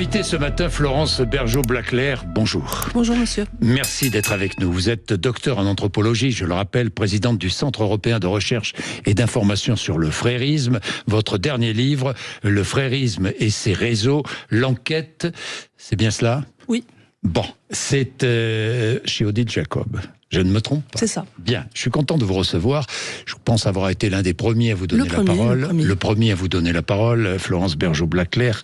invitée ce matin, Florence Bergeaud-Blaclair. Bonjour. Bonjour monsieur. Merci d'être avec nous. Vous êtes docteur en anthropologie, je le rappelle, présidente du Centre européen de recherche et d'information sur le frérisme. Votre dernier livre, Le frérisme et ses réseaux, l'enquête, c'est bien cela ? Oui. Bon, c'est chez Odile Jacob. Je ne me trompe pas. C'est ça. Bien, je suis content de vous recevoir. Je pense avoir été l'un des premiers à vous donner la parole. Le premier à vous donner la parole, Florence Bergeaud-Blaclair.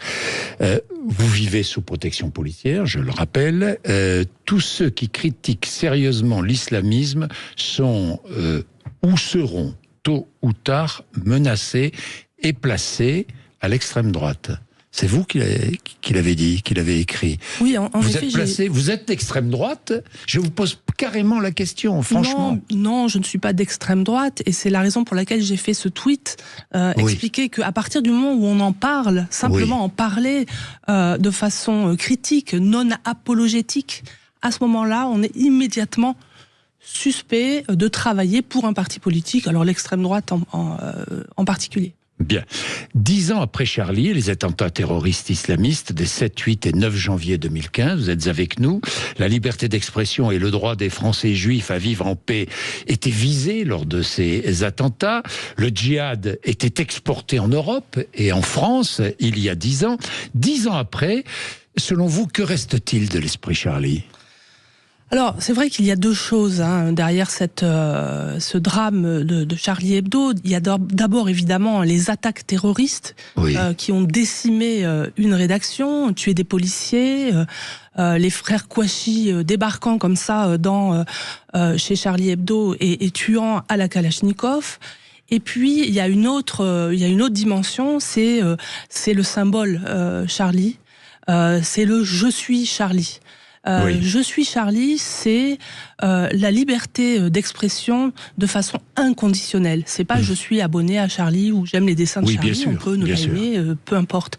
Vous vivez sous protection policière, je le rappelle. Tous ceux qui critiquent sérieusement l'islamisme sont ou seront tôt ou tard menacés et placés à l'extrême droite. C'est vous qui l'avez dit, qui l'avez écrit. Oui, en vous effet, êtes placé, vous êtes d'extrême droite. Je vous pose carrément la question, franchement. Non, je ne suis pas d'extrême droite, et c'est la raison pour laquelle j'ai fait ce tweet, expliquer qu'à partir du moment où on en parle, simplement en parler de façon critique, non apologétique, à ce moment-là, on est immédiatement suspect de travailler pour un parti politique, alors l'extrême droite en particulier. Bien. 10 ans après Charlie et les attentats terroristes islamistes des 7, 8 et 9 janvier 2015, vous êtes avec nous. La liberté d'expression et le droit des Français juifs à vivre en paix étaient visés lors de ces attentats. Le djihad était exporté en Europe et en France il y a 10 ans. 10 ans après, selon vous, que reste-t-il de l'esprit Charlie ? Alors, c'est vrai qu'il y a deux choses derrière ce drame de Charlie Hebdo. Il y a d'abord évidemment les attaques terroristes qui ont décimé une rédaction, tué des policiers, les frères Kouachi débarquant comme ça chez Charlie Hebdo et tuant à la Kalachnikov. Et puis il y a une autre dimension, c'est le symbole Charlie, c'est le je suis Charlie. Je suis Charlie, c'est la liberté d'expression de façon inconditionnelle. C'est pas je suis abonné à Charlie ou j'aime les dessins de Charlie, on peut ne pas aimer, peu importe.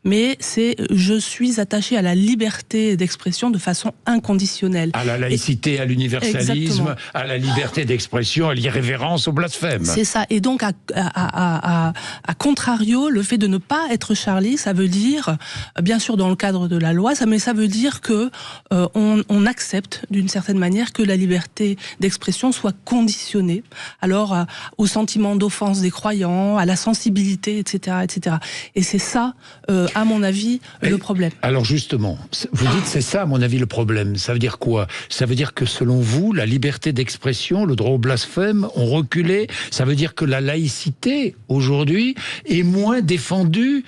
Mais c'est je suis attaché à la liberté d'expression de façon inconditionnelle. À la laïcité, à l'universalisme, à la liberté d'expression, à l'irrévérence, au blasphème. C'est ça. Et donc, à contrario, le fait de ne pas être Charlie, ça veut dire, bien sûr dans le cadre de la loi, mais ça veut dire que on accepte d'une certaine manière que la liberté d'expression soit conditionnée. Alors, au sentiment d'offense des croyants, à la sensibilité, etc., etc. Et c'est ça. À mon avis, le problème. Alors justement, vous dites c'est ça, à mon avis, le problème. Ça veut dire quoi ? Ça veut dire que selon vous, la liberté d'expression, le droit au blasphème ont reculé. Ça veut dire que la laïcité, aujourd'hui, est moins défendue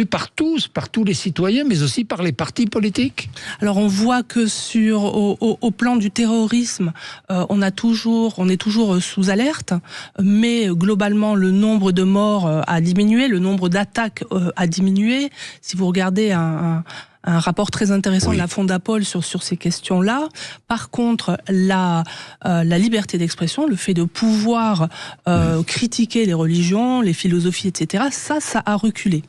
par tous les citoyens, mais aussi par les partis politiques. Alors on voit que au plan du terrorisme, on est toujours sous alerte, mais globalement, le nombre de morts a diminué, le nombre d'attaques a diminué. Si vous regardez un rapport très intéressant de la Fondapol sur ces questions-là. Par contre, la liberté d'expression, le fait de pouvoir critiquer les religions, les philosophies, etc., ça a reculé.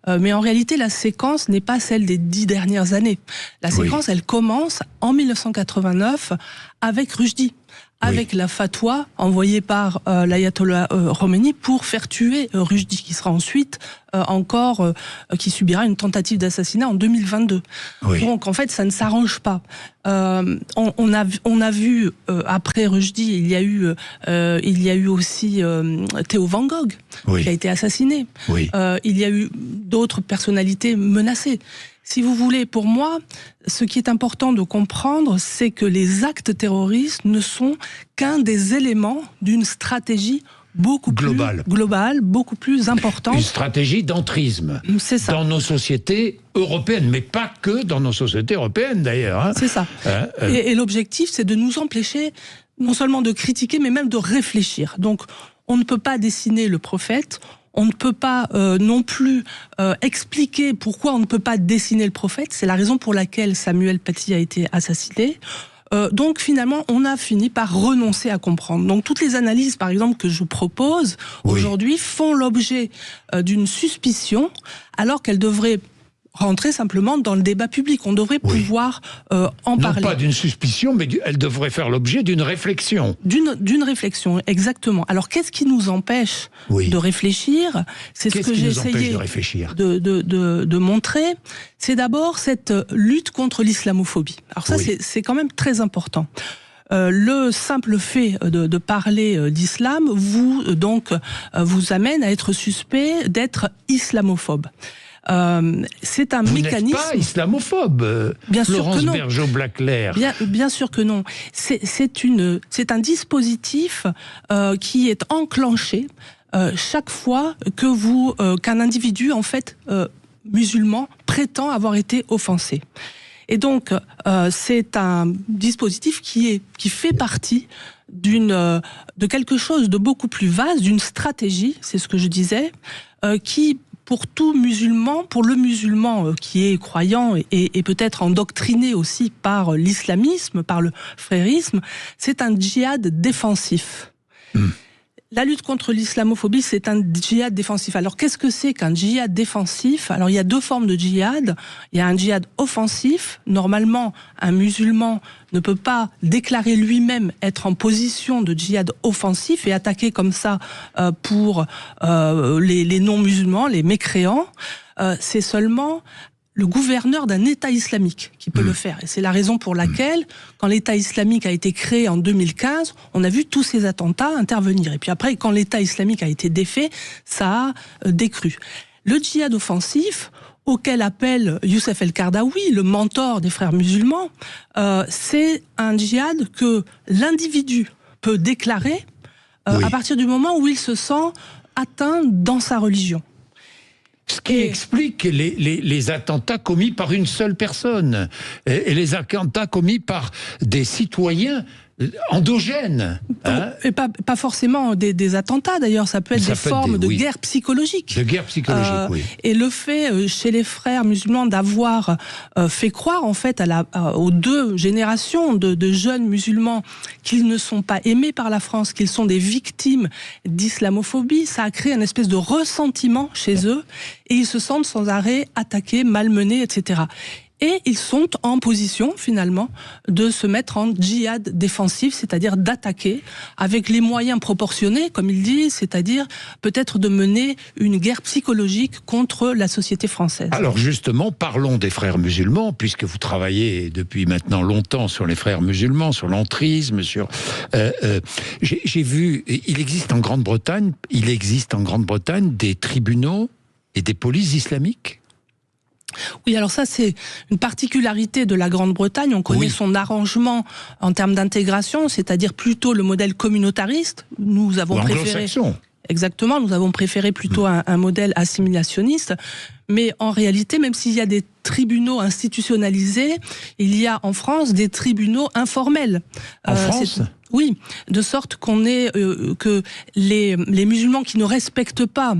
Mais en réalité, la séquence n'est pas celle des 10 dernières années. La séquence, elle commence en 1989 avec Rushdie. Avec la fatwa envoyée par l'ayatollah Khomeini pour faire tuer Rushdie, qui sera ensuite qui subira une tentative d'assassinat en 2022. Donc en fait, ça ne s'arrange pas. On a vu après Rushdie, il y a eu aussi Theo Van Gogh qui a été assassiné. Il y a eu d'autres personnalités menacées. Si vous voulez, pour moi, ce qui est important de comprendre, c'est que les actes terroristes ne sont qu'un des éléments d'une stratégie beaucoup plus globale, beaucoup plus importante. Une stratégie d'entrisme dans nos sociétés européennes, mais pas que dans nos sociétés européennes d'ailleurs. C'est ça. Et l'objectif, c'est de nous empêcher non seulement de critiquer, mais même de réfléchir. Donc, on ne peut pas dessiner le prophète. On ne peut pas non plus expliquer pourquoi on ne peut pas dessiner le prophète. C'est la raison pour laquelle Samuel Paty a été assassiné. Donc finalement, on a fini par renoncer à comprendre. Donc toutes les analyses, par exemple, que je propose aujourd'hui font l'objet d'une suspicion, alors qu'elles devraient rentrer simplement dans le débat public. On devrait pouvoir en parler. Non pas d'une suspicion, mais elle devrait faire l'objet d'une réflexion. D'une réflexion, exactement. Alors, qu'est-ce qui nous empêche de réfléchir? C'est ce que j'ai essayé de montrer. C'est d'abord cette lutte contre l'islamophobie. Alors ça, c'est quand même très important. Le simple fait de parler d'islam vous amène à être suspect d'être islamophobe. C'est un mécanisme. Vous n'êtes pas islamophobe, bien sûr Florence que non. Bergeau-Blaclair. Bien sûr que non. C'est un dispositif qui est enclenché chaque fois qu'un individu en fait musulman prétend avoir été offensé. Et donc c'est un dispositif qui fait partie de quelque chose de beaucoup plus vaste, d'une stratégie, c'est ce que je disais, qui pour tout musulman, pour le musulman qui est croyant et peut-être endoctriné aussi par l'islamisme, par le frérisme, c'est un djihad défensif. La lutte contre l'islamophobie, c'est un djihad défensif. Alors, qu'est-ce que c'est qu'un djihad défensif? Alors, il y a deux formes de djihad. Il y a un djihad offensif. Normalement, un musulman ne peut pas déclarer lui-même être en position de djihad offensif et attaquer comme ça pour les non-musulmans, les mécréants. C'est seulement le gouverneur d'un État islamique qui peut le faire. Et c'est la raison pour laquelle, quand l'État islamique a été créé en 2015, on a vu tous ces attentats intervenir. Et puis après, quand l'État islamique a été défait, ça a décru. Le djihad offensif, auquel appelle Youssef El-Qaradawi, le mentor des frères musulmans, c'est un djihad que l'individu peut déclarer à partir du moment où il se sent atteint dans sa religion. Ce qui explique les attentats commis par une seule personne et les attentats commis par des citoyens endogènes. Et pas forcément des attentats d'ailleurs, ça peut être des formes de guerre psychologique. De guerre psychologique, oui. Et le fait chez les frères musulmans d'avoir fait croire en fait aux deux générations de jeunes musulmans qu'ils ne sont pas aimés par la France, qu'ils sont des victimes d'islamophobie, ça a créé une espèce de ressentiment chez eux et ils se sentent sans arrêt attaqués, malmenés, etc. Et ils sont en position, finalement, de se mettre en djihad défensif, c'est-à-dire d'attaquer avec les moyens proportionnés, comme il dit, c'est-à-dire peut-être de mener une guerre psychologique contre la société française. Alors justement, parlons des frères musulmans, puisque vous travaillez depuis maintenant longtemps sur les frères musulmans, sur l'entrisme, sur... j'ai vu, il existe en Grande-Bretagne des tribunaux et des polices islamiques. Oui, alors ça c'est une particularité de la Grande-Bretagne. On connaît son arrangement en termes d'intégration, c'est-à-dire plutôt le modèle communautariste. Nous avons préféré... Exactement, nous avons préféré plutôt un modèle assimilationniste. Mais en réalité, même s'il y a des tribunaux institutionnalisés, il y a en France des tribunaux informels. En France ? Oui, de sorte que les musulmans qui ne respectent pas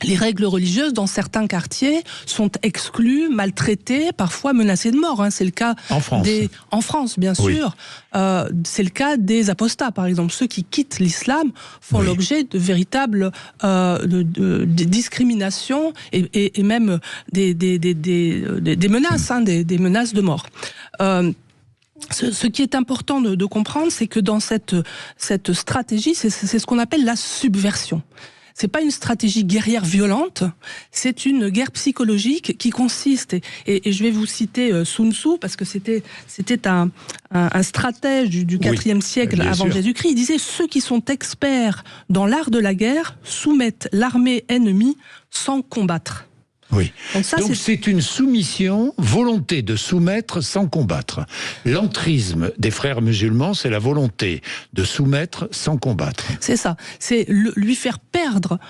les règles religieuses dans certains quartiers sont exclus, maltraités, parfois menacés de mort. C'est le cas en France, bien sûr. C'est le cas des apostats, par exemple. Ceux qui quittent l'islam font l'objet de véritables de discriminations et même des menaces, des menaces de mort. Ce qui est important de comprendre, c'est que dans cette stratégie, c'est ce qu'on appelle la subversion. C'est pas une stratégie guerrière violente, c'est une guerre psychologique qui consiste, et je vais vous citer Sun Tzu, parce que c'était un stratège du IVe siècle avant Jésus-Christ. Il disait: ceux qui sont experts dans l'art de la guerre soumettent l'armée ennemie sans combattre. Oui. Donc c'est une soumission, volonté de soumettre sans combattre. L'entrisme des frères musulmans, c'est la volonté de soumettre sans combattre. C'est ça. C'est lui faire perdre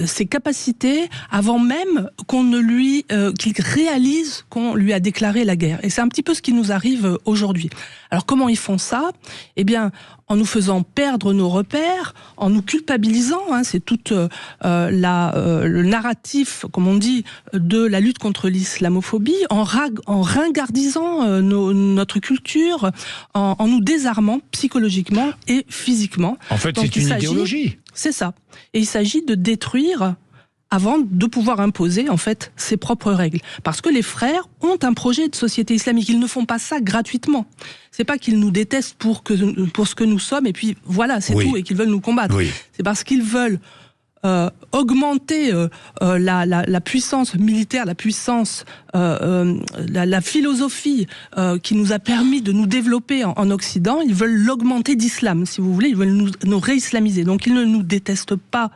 ses capacités avant même qu'il réalise qu'on lui a déclaré la guerre. Et c'est un petit peu ce qui nous arrive aujourd'hui. Alors comment ils font ça ? Eh bien, en nous faisant perdre nos repères, en nous culpabilisant, c'est tout le narratif, comme on dit, de la lutte contre l'islamophobie, en ringardisant notre culture, en nous désarmant psychologiquement et physiquement. En fait, c'est une idéologie. C'est ça. Et il s'agit de détruire avant de pouvoir imposer en fait ses propres règles. Parce que les frères ont un projet de société islamique. Ils ne font pas ça gratuitement. C'est pas qu'ils nous détestent pour ce que nous sommes et puis voilà, c'est tout, et qu'ils veulent nous combattre. C'est parce qu'ils veulent augmenter la puissance militaire, la puissance, la philosophie qui nous a permis de nous développer en Occident. Ils veulent l'augmenter d'islam, si vous voulez. Ils veulent nous réislamiser. Donc ils ne nous détestent pas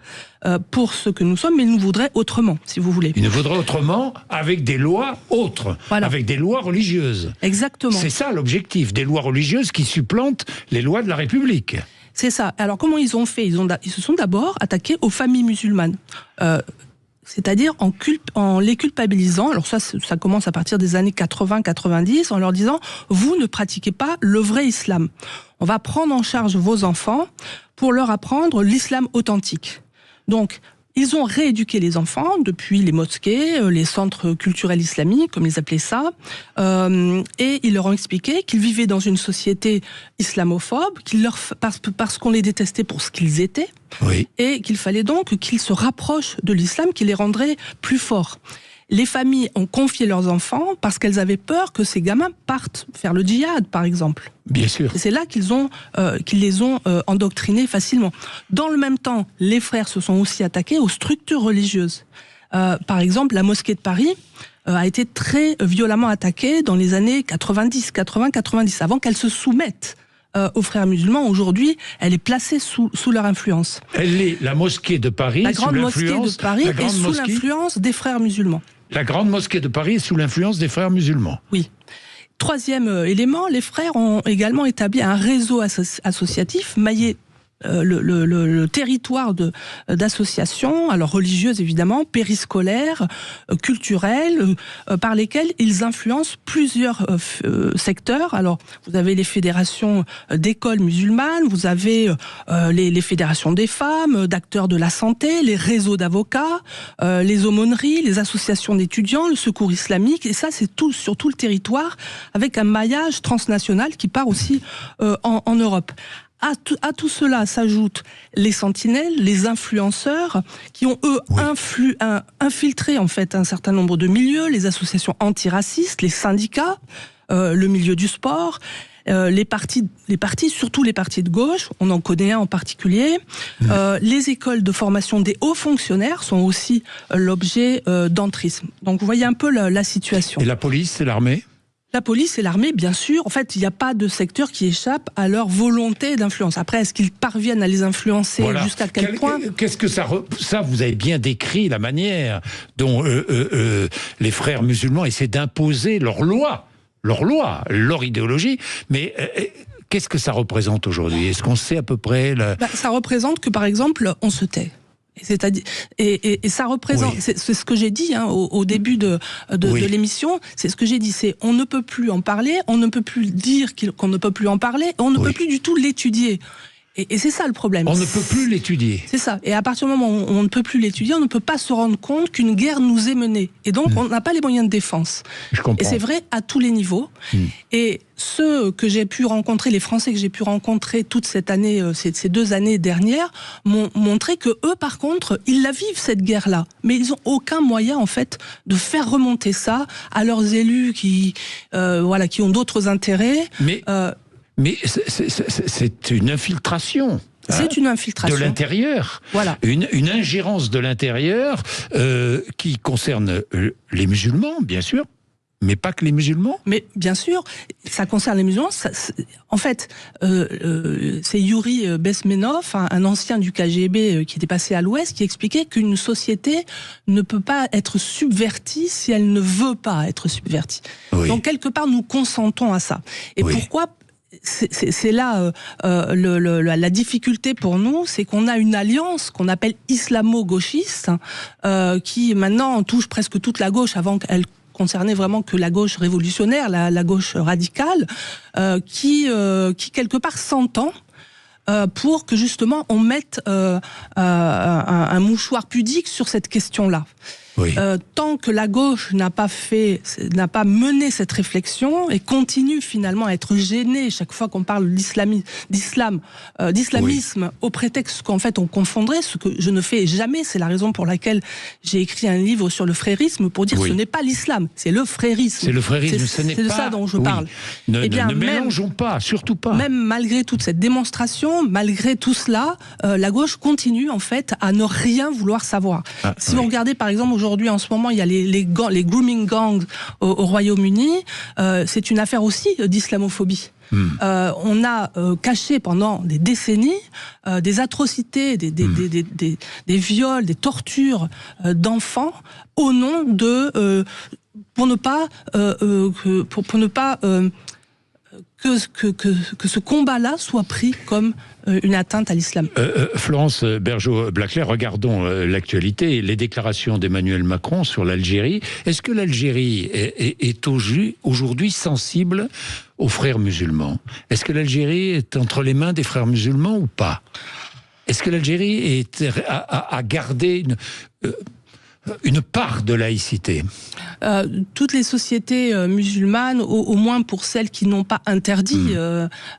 pour ce que nous sommes, mais ils nous voudraient autrement, si vous voulez. Ils nous voudraient autrement, avec des lois autres, avec des lois religieuses. Exactement. C'est ça l'objectif, des lois religieuses qui supplantent les lois de la République. C'est ça. Alors comment ils ont fait ? Ils se sont d'abord attaqués aux familles musulmanes. C'est-à-dire en les culpabilisant. Alors ça commence à partir des années 80-90, en leur disant « Vous ne pratiquez pas le vrai islam. On va prendre en charge vos enfants pour leur apprendre l'islam authentique. » Donc, ils ont rééduqué les enfants depuis les mosquées, les centres culturels islamiques, comme ils appelaient ça, et ils leur ont expliqué qu'ils vivaient dans une société islamophobe, parce qu'on les détestait pour ce qu'ils étaient, et qu'il fallait donc qu'ils se rapprochent de l'islam, qui les rendrait plus forts. Les familles ont confié leurs enfants parce qu'elles avaient peur que ces gamins partent faire le djihad, par exemple. Bien sûr. Et c'est là qu'ils les ont endoctrinés facilement. Dans le même temps, les frères se sont aussi attaqués aux structures religieuses. Par exemple, la mosquée de Paris a été très violemment attaquée dans les années 80-90, avant qu'elle se soumette aux frères musulmans. Aujourd'hui, elle est placée sous leur influence. La mosquée de Paris, la grande mosquée de Paris est sous l'influence des frères musulmans. La grande mosquée de Paris est sous l'influence des frères musulmans. Oui. Troisième élément, les frères ont également établi un réseau associatif maillé le territoire d'associations, alors religieuses évidemment, périscolaires, culturelles, par lesquelles ils influencent plusieurs secteurs. Alors, vous avez les fédérations d'écoles musulmanes, vous avez les fédérations des femmes, d'acteurs de la santé, les réseaux d'avocats, les aumôneries, les associations d'étudiants, le secours islamique, et ça c'est tout sur tout le territoire, avec un maillage transnational qui part aussi en Europe. À tout cela s'ajoutent les sentinelles, les influenceurs, qui ont eux infiltré en fait un certain nombre de milieux, les associations antiracistes, les syndicats, le milieu du sport, les partis, surtout les partis de gauche, on en connaît un en particulier. Les écoles de formation des hauts fonctionnaires sont aussi l'objet d'entrisme. Donc vous voyez un peu la situation. Et la police et l'armée ? La police et l'armée, bien sûr. En fait, il n'y a pas de secteur qui échappe à leur volonté d'influence. Après, est-ce qu'ils parviennent à les influencer jusqu'à quel point ? Qu'est-ce que ça, vous avez bien décrit la manière dont les frères musulmans essaient d'imposer leur loi, leur idéologie, mais... qu'est-ce que ça représente aujourd'hui ? Est-ce qu'on sait à peu près... Ça représente que, par exemple, on se tait. Et ça représente, c'est ce que j'ai dit au début de l'émission, c'est ce que j'ai dit, c'est on ne peut plus en parler, on ne peut plus dire qu'on ne peut plus en parler, on ne peut plus du tout l'étudier. Et c'est ça le problème. On ne peut plus l'étudier. C'est ça. Et à partir du moment où on ne peut plus l'étudier, on ne peut pas se rendre compte qu'une guerre nous est menée. Et donc, on n'a pas les moyens de défense. Je comprends. Et c'est vrai à tous les niveaux. Et ceux que j'ai pu rencontrer, les Français que j'ai pu rencontrer toute cette année, ces 2 années dernières, m'ont montré que eux, par contre, ils la vivent, cette guerre-là. Mais ils n'ont aucun moyen, en fait, de faire remonter ça à leurs élus qui ont d'autres intérêts. Mais c'est une infiltration. C'est une infiltration. De l'intérieur. Voilà. Une ingérence de l'intérieur qui concerne les musulmans, bien sûr, mais pas que les musulmans. Mais bien sûr, ça concerne les musulmans. En fait, c'est Yuri Bezmenov, un ancien du KGB qui était passé à l'Ouest, qui expliquait qu'une société ne peut pas être subvertie si elle ne veut pas être subvertie. Donc, quelque part, nous consentons à ça. Et pourquoi ? C'est là la difficulté pour nous, c'est qu'on a une alliance qu'on appelle islamo-gauchiste, qui maintenant touche presque toute la gauche, avant qu'elle concernait vraiment que la gauche révolutionnaire, la gauche radicale, qui quelque part s'entend pour que justement on mette un mouchoir pudique sur cette question-là. Oui. Tant que la gauche n'a pas mené cette réflexion et continue finalement à être gênée chaque fois qu'on parle d'islamisme au prétexte qu'en fait on confondrait, ce que je ne fais jamais. C'est la raison pour laquelle j'ai écrit un livre sur le frérisme pour dire que ce n'est pas l'islam, c'est le frérisme. C'est le frérisme, ce n'est pas... C'est de ça dont je parle. Ne mélangeons pas, surtout pas. Même malgré toute cette démonstration, malgré tout cela, la gauche continue en fait à ne rien vouloir savoir. Si vous regardez par exemple aujourd'hui, en ce moment, il y a les grooming gangs au Royaume-Uni. C'est une affaire aussi d'islamophobie. On a caché pendant des décennies des atrocités, des viols, des tortures d'enfants au nom de pour ne pas que ce combat-là soit pris comme une atteinte à l'islam. Florence Bergeaud-Blaclair, regardons l'actualité, les déclarations d'Emmanuel Macron sur l'Algérie. Est-ce que l'Algérie est aujourd'hui sensible aux frères musulmans? Est-ce que l'Algérie est entre les mains des frères musulmans ou pas? Est-ce que l'Algérie a gardé une part de laïcité? Toutes les sociétés musulmanes, au moins pour celles qui n'ont pas interdit,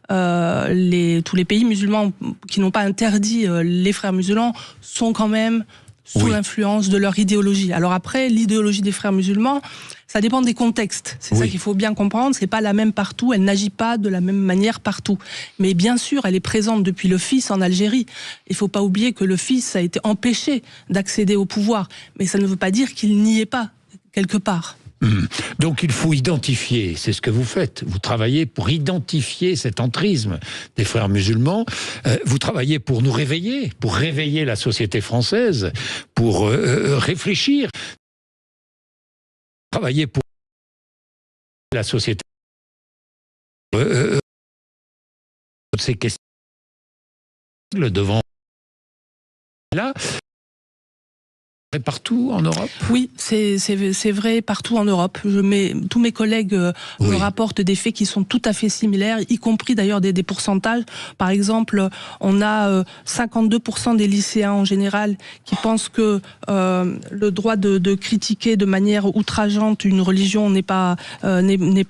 tous les pays musulmans qui n'ont pas interdit les frères musulmans sont quand même sous l'influence de leur idéologie. Alors après, l'idéologie des frères musulmans, ça dépend des contextes. C'est ça qu'il faut bien comprendre. C'est pas la même partout. Elle n'agit pas de la même manière partout. Mais bien sûr, elle est présente depuis le fils en Algérie. Il faut pas oublier que le fils a été empêché d'accéder au pouvoir. Mais ça ne veut pas dire qu'il n'y est pas quelque part. Donc il faut identifier, c'est ce que vous faites. Vous travaillez pour identifier cet entrisme des frères musulmans. Vous travaillez pour nous réveiller, pour réveiller la société française, pour réfléchir. Travailler pour la société. Ces questions devant là. Partout en Europe? Oui, c'est vrai partout en Europe. Tous mes collègues me rapportent des faits qui sont tout à fait similaires, y compris d'ailleurs des pourcentages. Par exemple, on a 52% des lycéens en général qui pensent que le droit de critiquer de manière outrageante une religion n'est pas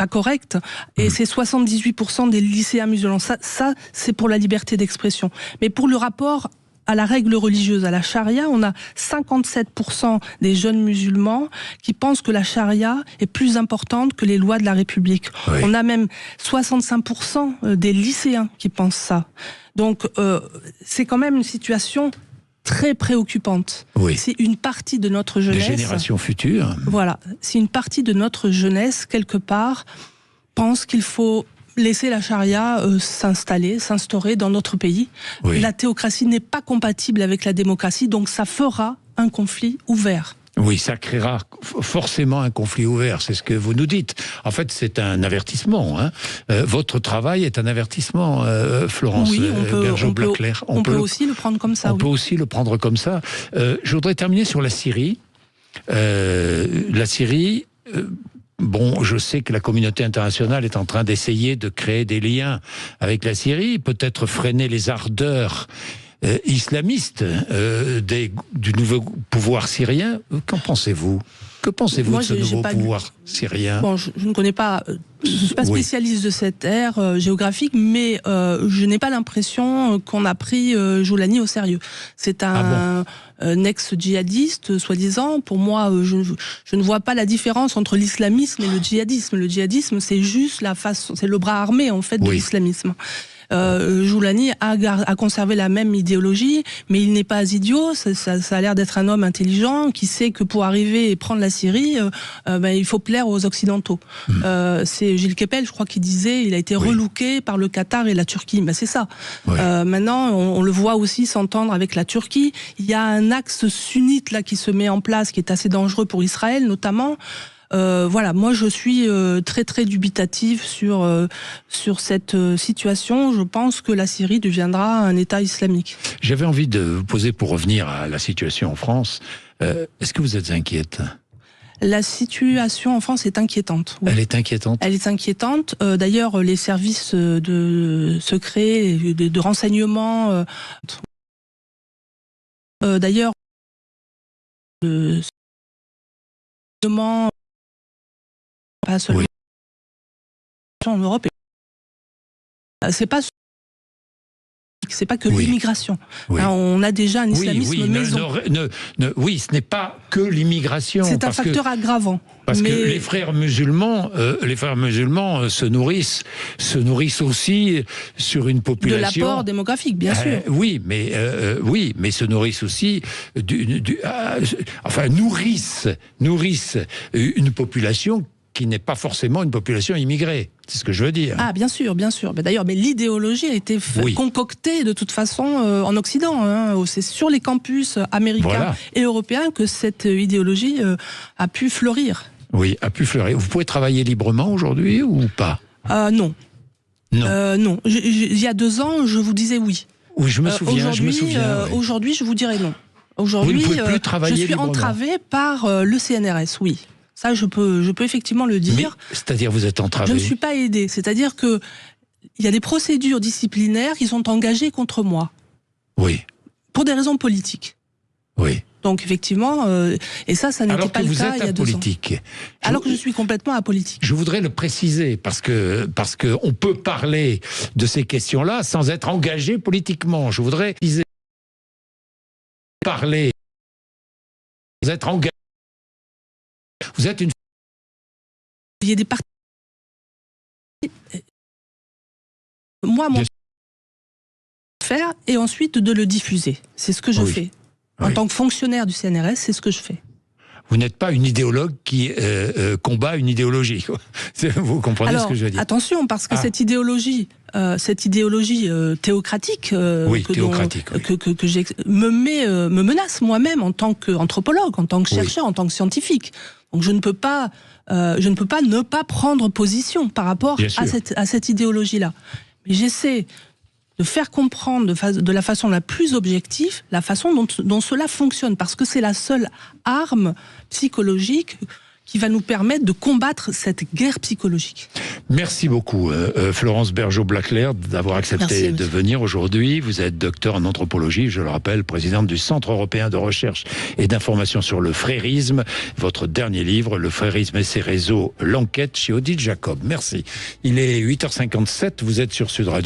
correct. Et c'est 78% des lycéens musulmans. Ça c'est pour la liberté d'expression. Mais pour le rapport à la règle religieuse, à la charia, on a 57% des jeunes musulmans qui pensent que la charia est plus importante que les lois de la République. On a même 65% des lycéens qui pensent ça. Donc c'est quand même une situation très préoccupante. C'est une partie de notre jeunesse... Des générations futures. Voilà, c'est une partie de notre jeunesse, quelque part, pense qu'il faut laisser la charia s'instaurer dans notre pays. La théocratie n'est pas compatible avec la démocratie, donc ça fera un conflit ouvert. Oui, ça créera forcément un conflit ouvert, c'est ce que vous nous dites. En fait, c'est un avertissement. Votre travail est un avertissement, Florence Bergeaud-Blaclair. On peut aussi le prendre comme ça. On peut aussi le prendre comme ça. Je voudrais terminer sur la Syrie. La Syrie... Bon, je sais que la communauté internationale est en train d'essayer de créer des liens avec la Syrie, peut-être freiner les ardeurs islamistes du nouveau pouvoir syrien. Qu'en pensez-vous? Que pensez-vous de ce nouveau pouvoir syrien? Bon, je ne connais pas, je ne suis pas spécialiste de cette ère géographique, mais je n'ai pas l'impression qu'on a pris Joulani au sérieux. C'est un ex-djihadiste, soi-disant. Pour moi, je ne vois pas la différence entre l'islamisme et le djihadisme. Le djihadisme, c'est juste c'est le bras armé, en fait, de l'islamisme. Joulani a conservé la même idéologie, mais il n'est pas idiot. Ça a l'air d'être un homme intelligent qui sait que pour arriver et prendre la Syrie, il faut plaire aux Occidentaux. C'est Gilles Kepel, je crois, qui disait il a été relooké par le Qatar et la Turquie. C'est ça. Maintenant, on le voit aussi s'entendre avec la Turquie. Il y a un axe sunnite là qui se met en place, qui est assez dangereux pour Israël, notamment. Voilà, moi je suis très très dubitative sur cette situation. Je pense que la Syrie deviendra un État islamique. J'avais envie de vous poser, pour revenir à la situation en France, est-ce que vous êtes inquiète? La situation en France est inquiétante. Elle est inquiétante. Elle est inquiétante. D'ailleurs, les services de secret, de renseignement. D'ailleurs. pas seulement en Europe, c'est pas que l'immigration. Oui. Hein, on a déjà un islamisme maison. Oui, ce n'est pas que l'immigration. C'est un facteur aggravant. Parce que les frères musulmans se nourrissent aussi sur une population. De l'apport démographique, bien sûr. Oui, mais se nourrissent aussi nourrissent une population qui n'est pas forcément une population immigrée. C'est ce que je veux dire. Ah, bien sûr, bien sûr. D'ailleurs, l'idéologie a été concoctée de toute façon en Occident. Hein. C'est sur les campus américains et européens que cette idéologie a pu fleurir. Oui, a pu fleurir. Vous pouvez travailler librement aujourd'hui ou pas ? Non. Non. Il y a 2 ans, je vous disais oui. Oui, je me souviens. Aujourd'hui, je vous dirais non. Aujourd'hui, je suis entravée par le CNRS, oui. Ça, je peux effectivement le dire. C'est-à-dire, vous êtes entravé ? Je ne suis pas aidée. C'est-à-dire que il y a des procédures disciplinaires qui sont engagées contre moi. Oui. Pour des raisons politiques. Oui. Donc, effectivement, et ça n'était pas le cas il y a 2 ans. Alors que je suis complètement apolitique. Je voudrais le préciser, parce que on peut parler de ces questions-là sans être engagé politiquement. Je voudrais parler sans être engagé. Vous êtes une... Il y a des partis... Moi, mon faire et ensuite de le diffuser. C'est ce que je fais. En tant que fonctionnaire du CNRS, c'est ce que je fais. Vous n'êtes pas une idéologue qui combat une idéologie. Vous comprenez ce que je veux dire ? Attention, parce que cette idéologie théocratique, me menace moi-même en tant qu'anthropologue, en tant que chercheur, en tant que scientifique. Donc je ne peux pas ne pas prendre position par rapport à cette idéologie-là. Mais j'essaie de faire comprendre de la façon la plus objective la façon dont cela fonctionne, parce que c'est la seule arme psychologique qui va nous permettre de combattre cette guerre psychologique. Merci beaucoup, Florence Bergeaud-Blaclair, d'avoir accepté de venir aujourd'hui. Vous êtes docteur en anthropologie, je le rappelle, présidente du Centre européen de recherche et d'information sur le frérisme. Votre dernier livre, Le frérisme et ses réseaux, l'enquête, chez Odile Jacob. Merci. Il est 8h57, vous êtes sur Sud Radio.